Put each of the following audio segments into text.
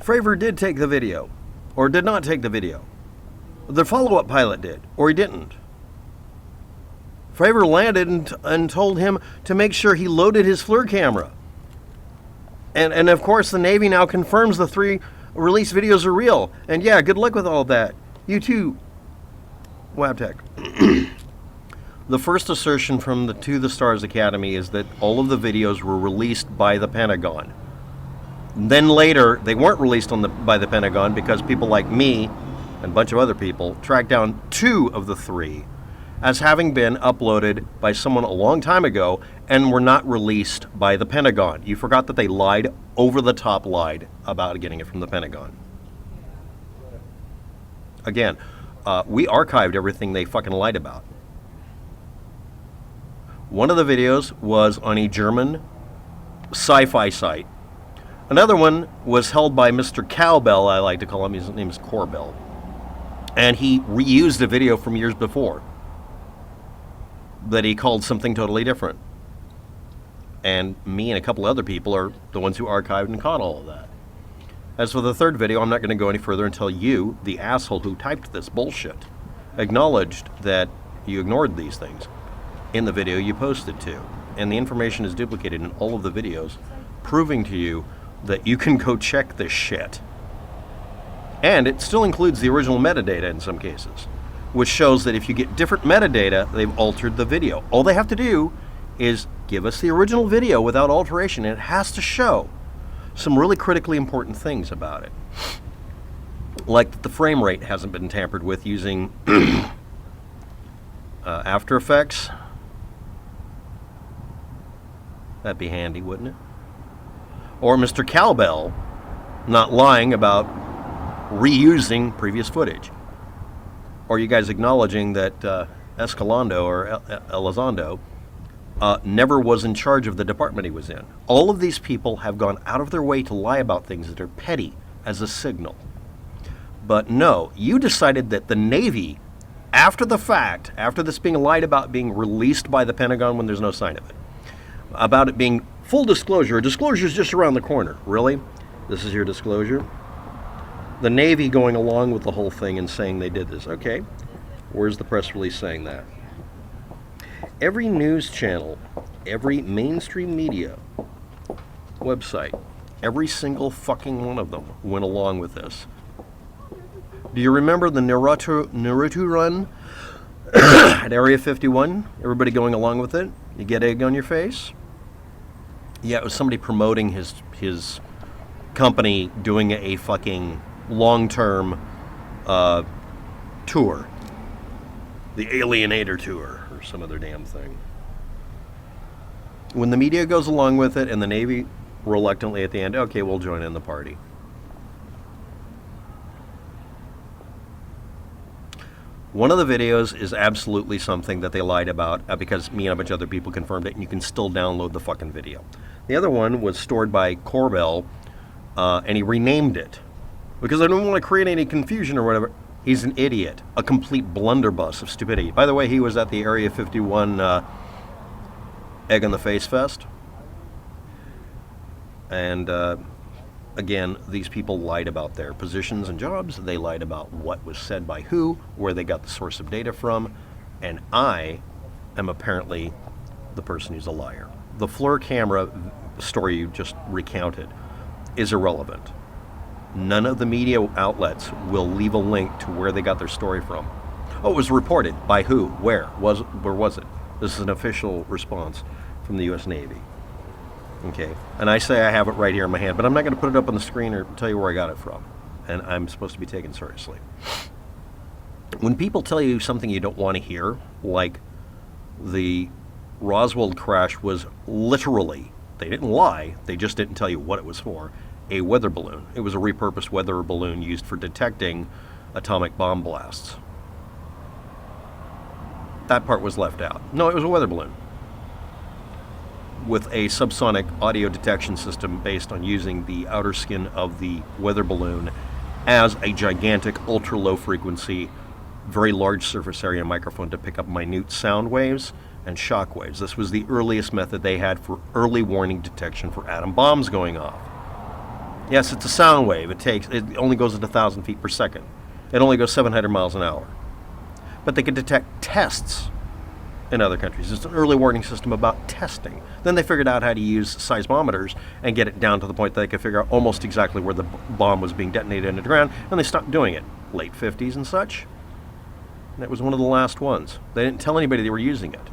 Fravor did take the video, or did not take the video. The follow-up pilot did, or he didn't. Fravor landed and told him to make sure he loaded his FLIR camera. And of course, the Navy now confirms the 3 release videos are real. And yeah, good luck with all that. You too, Wabtec. The first assertion from the To the Stars Academy is that all of the videos were released by the Pentagon. Then later, they weren't released by the Pentagon because people like me and a bunch of other people tracked down 2 of the 3 as having been uploaded by someone a long time ago and were not released by the Pentagon. You forgot that they lied, over the top lied, about getting it from the Pentagon. Again, we archived everything they fucking lied about. One of the videos was on a German sci-fi site. Another one was held by Mr. Cowbell, I like to call him. His name is Corbell. And he reused a video from years before that he called something totally different. And me and a couple other people are the ones who archived and caught all of that. As for the third video, I'm not going to go any further until you, the asshole who typed this bullshit, acknowledged that you ignored these things in the video you posted to. And the information is duplicated in all of the videos, proving to you that you can go check this shit. And it still includes the original metadata in some cases, which shows that if you get different metadata, they've altered the video. All they have to do is give us the original video without alteration, and it has to show some really critically important things about it. Like that the frame rate hasn't been tampered with using After Effects. That'd be handy, wouldn't it? Or Mr. Cowbell not lying about reusing previous footage. Or you guys acknowledging that Escalando or Elizondo never was in charge of the department he was in. All of these people have gone out of their way to lie about things that are petty as a signal. But no, you decided that the Navy, after the fact, after this being lied about being released by the Pentagon when there's no sign of it, about it being full disclosure, disclosure is just around the corner. Really? This is your disclosure? The Navy going along with the whole thing and saying they did this. Okay, where's the press release saying that? Every news channel, every mainstream media website, every single fucking one of them went along with this. Do you remember the Naruto run at Area 51? Everybody going along with it? You get egg on your face? Yeah, it was somebody promoting his company doing a fucking long-term tour. The Alienator Tour, or some other damn thing. When the media goes along with it and the Navy reluctantly at the end, okay, we'll join in the party. One of the videos is absolutely something that they lied about because me and a bunch of other people confirmed it, and you can still download the fucking video. The other one was stored by Corbell, and he renamed it because I don't want to create any confusion or whatever. He's an idiot, a complete blunderbuss of stupidity. By the way, he was at the Area 51 Egg on the Face Fest. And again, these people lied about their positions and jobs. They lied about what was said by who, where they got the source of data from. And I am apparently the person who's a liar. The FLIR camera story you just recounted is irrelevant. None of the media outlets will leave a link to where they got their story from. Oh, it was reported. By who? Where? Where was it? This is an official response from the U.S. Navy. Okay, and I say I have it right here in my hand, but I'm not going to put it up on the screen or tell you where I got it from. And I'm supposed to be taken seriously. When people tell you something you don't want to hear, like the Roswell crash was literally, they didn't lie, they just didn't tell you what it was for, a weather balloon. It was a repurposed weather balloon used for detecting atomic bomb blasts. That part was left out. No, it was a weather balloon with a subsonic audio detection system based on using the outer skin of the weather balloon as a gigantic ultra-low frequency, very large surface area microphone to pick up minute sound waves and shock waves. This was the earliest method they had for early warning detection for atom bombs going off. Yes, it's a sound wave. It only goes at 1,000 feet per second. It only goes 700 miles an hour. But they could detect tests in other countries. It's an early warning system about testing. Then they figured out how to use seismometers and get it down to the point that they could figure out almost exactly where the bomb was being detonated into the ground, and they stopped doing it. Late 50s and such. And it was one of the last ones. They didn't tell anybody they were using it.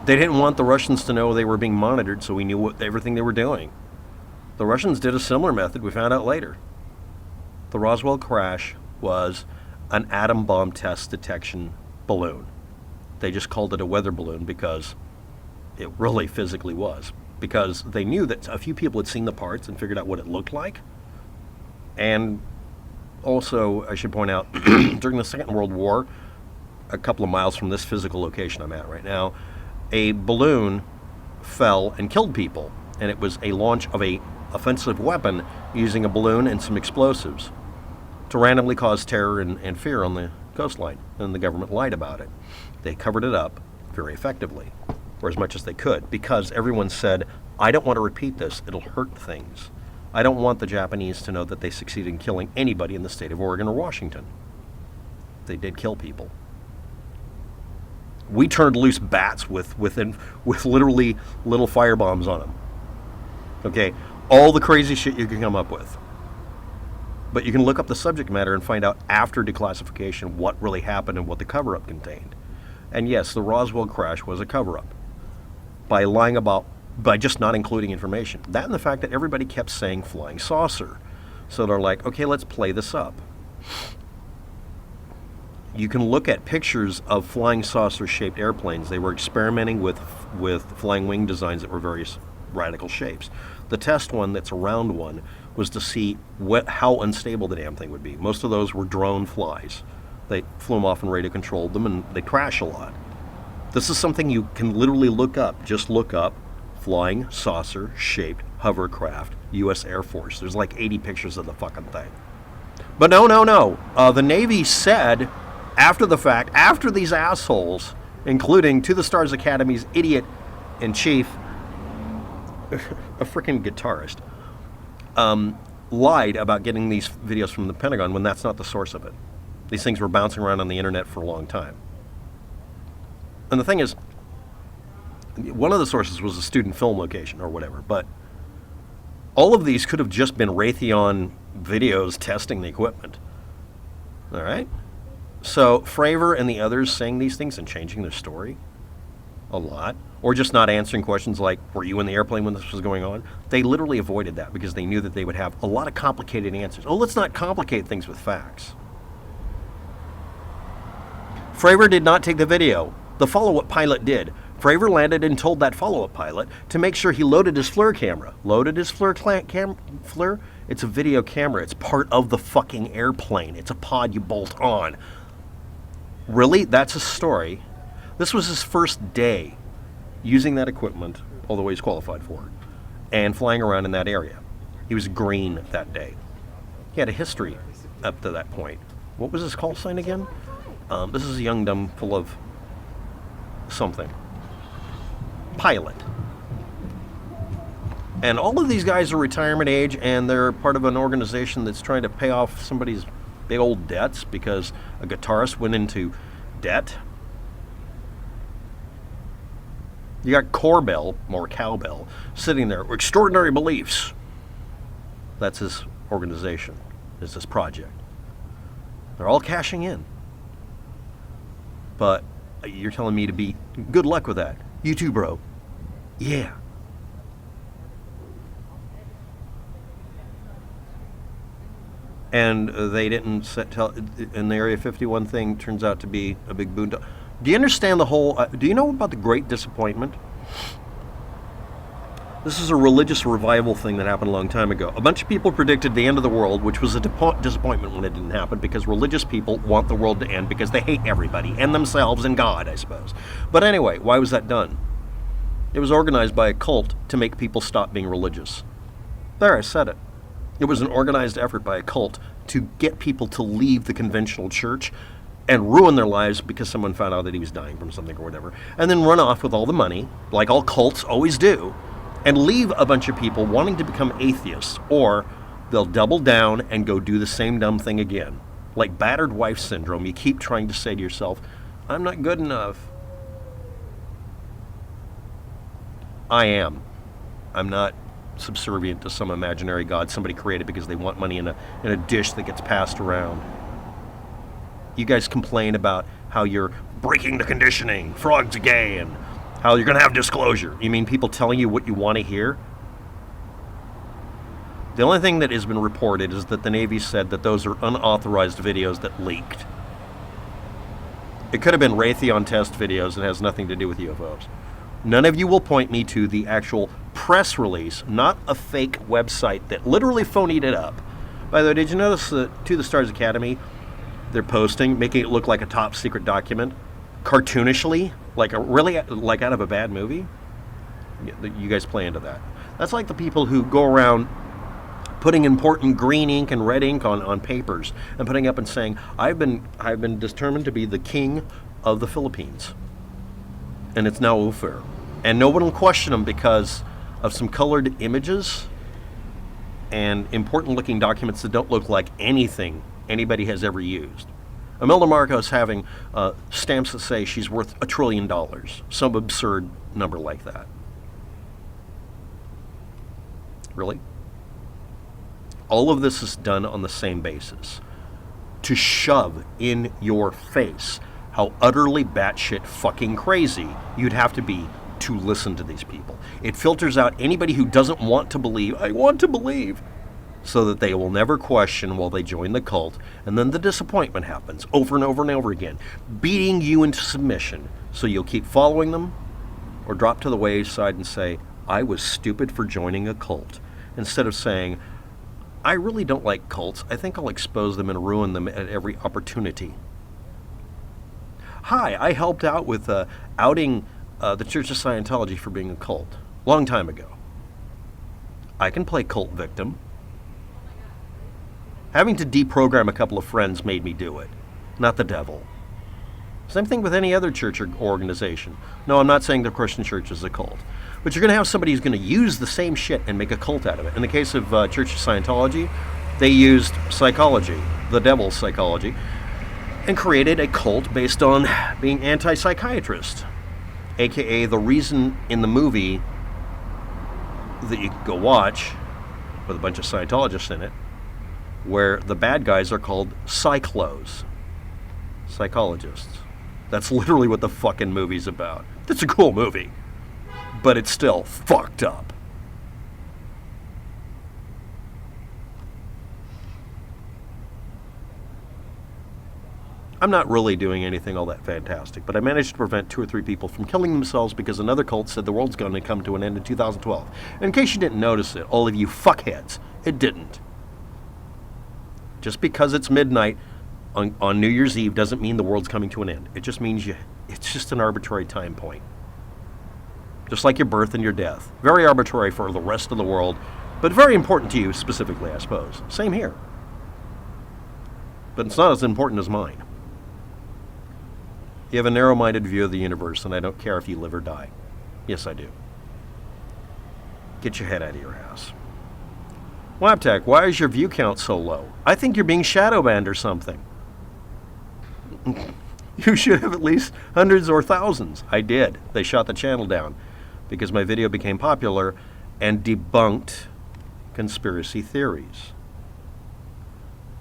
They didn't want the Russians to know they were being monitored, so we knew everything they were doing. The Russians did a similar method, we found out later. The Roswell crash was an atom bomb test detection balloon. They just called it a weather balloon because it really physically was. Because they knew that a few people had seen the parts and figured out what it looked like. And also, I should point out, during the Second World War, a couple of miles from this physical location I'm at right now, a balloon fell and killed people. And it was a launch of an offensive weapon using a balloon and some explosives to randomly cause terror and fear on the coastline. And the government lied about it. They covered it up very effectively, or as much as they could, because everyone said, I don't want to repeat this, it'll hurt things. I don't want the Japanese to know that they succeeded in killing anybody in the state of Oregon or Washington. They did kill people. We turned loose bats with literally little fire bombs on them. Okay, all the crazy shit you can come up with. But you can look up the subject matter and find out after declassification what really happened and what the cover-up contained. And yes, the Roswell crash was a cover-up by just not including information. That and the fact that everybody kept saying flying saucer. So they're like, okay, let's play this up. You can look at pictures of flying saucer-shaped airplanes. They were experimenting with flying wing designs that were various radical shapes. The test one that's a round one was to see how unstable the damn thing would be. Most of those were drone flies. They flew them off and radio controlled them, and they crash a lot. This is something you can literally look up. Just look up flying saucer-shaped hovercraft, U.S. Air Force. There's like 80 pictures of the fucking thing. But no. The Navy said, after the fact, after these assholes, including To the Stars Academy's idiot-in-chief, a freaking guitarist, lied about getting these videos from the Pentagon when that's not the source of it. These things were bouncing around on the internet for a long time. And the thing is, one of the sources was a student film location or whatever, but all of these could have just been Raytheon videos testing the equipment. All right? So Fravor and the others saying these things and changing their story a lot, or just not answering questions like, were you in the airplane when this was going on? They literally avoided that because they knew that they would have a lot of complicated answers. Oh, let's not complicate things with facts. Fravor did not take the video. The follow-up pilot did. Fravor landed and told that follow-up pilot to make sure he loaded his FLIR camera. Loaded his FLIR? It's a video camera. It's part of the fucking airplane. It's a pod you bolt on. Really? That's a story. This was his first day using that equipment, although he's qualified for it, and flying around in that area. He was green that day. He had a history up to that point. What was his call sign again? This is a young dumb full of something. Pilot. And all of these guys are retirement age, and they're part of an organization that's trying to pay off somebody's big old debts because a guitarist went into debt. You got Corbell, more Cowbell, sitting there with extraordinary beliefs. That's his organization, is this project. They're all cashing in. But you're telling me to be good luck with that. You too, bro. Yeah. And they didn't and the Area 51 thing turns out to be a big boondoggle. Do you understand the whole, do you know about the Great Disappointment? This is a religious revival thing that happened a long time ago. A bunch of people predicted the end of the world, which was a disappointment when it didn't happen, because religious people want the world to end because they hate everybody, and themselves and God, I suppose. But anyway, why was that done? It was organized by a cult to make people stop being religious. There, I said it. It was an organized effort by a cult to get people to leave the conventional church and ruin their lives because someone found out that he was dying from something or whatever, and then run off with all the money, like all cults always do, and leave a bunch of people wanting to become atheists, or they'll double down and go do the same dumb thing again. Like battered wife syndrome, you keep trying to say to yourself, I'm not good enough. I am. I'm not subservient to some imaginary god somebody created because they want money in a dish that gets passed around. You guys complain about how you're breaking the conditioning, frogs are gay, and how you're going to have disclosure. You mean people telling you what you want to hear? The only thing that has been reported is that the Navy said that those are unauthorized videos that leaked. It could have been Raytheon test videos and has nothing to do with UFOs. None of you will point me to the actual press release, not a fake website that literally phonied it up. By the way, did you notice that To the Stars Academy, they're posting, making it look like a top secret document, cartoonishly, like out of a bad movie? You guys play into that. That's like the people who go around putting important green ink and red ink on papers and putting up and saying, I've been determined to be the king of the Philippines. And it's now over. And no one will question them because of some colored images and important looking documents that don't look like anything anybody has ever used. Imelda Marcos having stamps that say she's worth $1 trillion. Some absurd number like that. Really? All of this is done on the same basis. To shove in your face how utterly batshit fucking crazy you'd have to be to listen to these people. It filters out anybody who doesn't want to believe, I want to believe, so that they will never question while they join the cult, and then the disappointment happens over and over and over again, beating you into submission, so you'll keep following them, or drop to the wayside and say, I was stupid for joining a cult, instead of saying, I really don't like cults. I think I'll expose them and ruin them at every opportunity. Hi, I helped out with outing the Church of Scientology for being a cult. Long time ago. I can play cult victim. Having to deprogram a couple of friends made me do it. Not the devil. Same thing with any other church or organization. No, I'm not saying the Christian church is a cult. But you're going to have somebody who's going to use the same shit and make a cult out of it. In the case of Church of Scientology, they used psychology, the devil's psychology, and created a cult based on being anti-psychiatrist. AKA the reason in the movie that you can go watch, with a bunch of Scientologists in it, where the bad guys are called psychlos, psychologists. That's literally what the fucking movie's about. It's a cool movie, but it's still fucked up. I'm not really doing anything all that fantastic, but I managed to prevent 2 or 3 people from killing themselves because another cult said the world's going to come to an end in 2012. And in case you didn't notice it, all of you fuckheads, it didn't. Just because it's midnight on New Year's Eve doesn't mean the world's coming to an end. It just means it's just an arbitrary time point. Just like your birth and your death. Very arbitrary for the rest of the world, but very important to you specifically, I suppose. Same here. But it's not as important as mine. You have a narrow-minded view of the universe, and I don't care if you live or die. Yes, I do. Get your head out of your ass. Laptech, why is your view count so low? I think you're being shadow banned or something. You should have at least hundreds or thousands. I did. They shot the channel down because my video became popular and debunked conspiracy theories.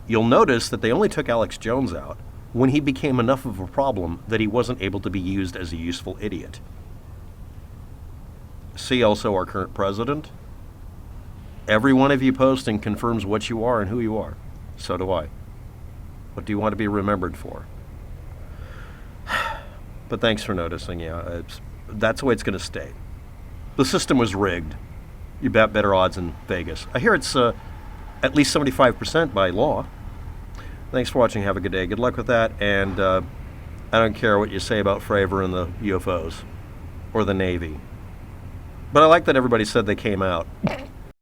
You'll notice that they only took Alex Jones out when he became enough of a problem that he wasn't able to be used as a useful idiot. See also our current president. Every one of you posting confirms what you are and who you are. So do I. What do you want to be remembered for? But thanks for noticing. Yeah, that's the way it's going to stay. The system was rigged. You bet better odds in Vegas. I hear it's at least 75% by law. Thanks for watching. Have a good day. Good luck with that. And I don't care what you say about Fravor and the UFOs or the Navy. But I like that everybody said they came out.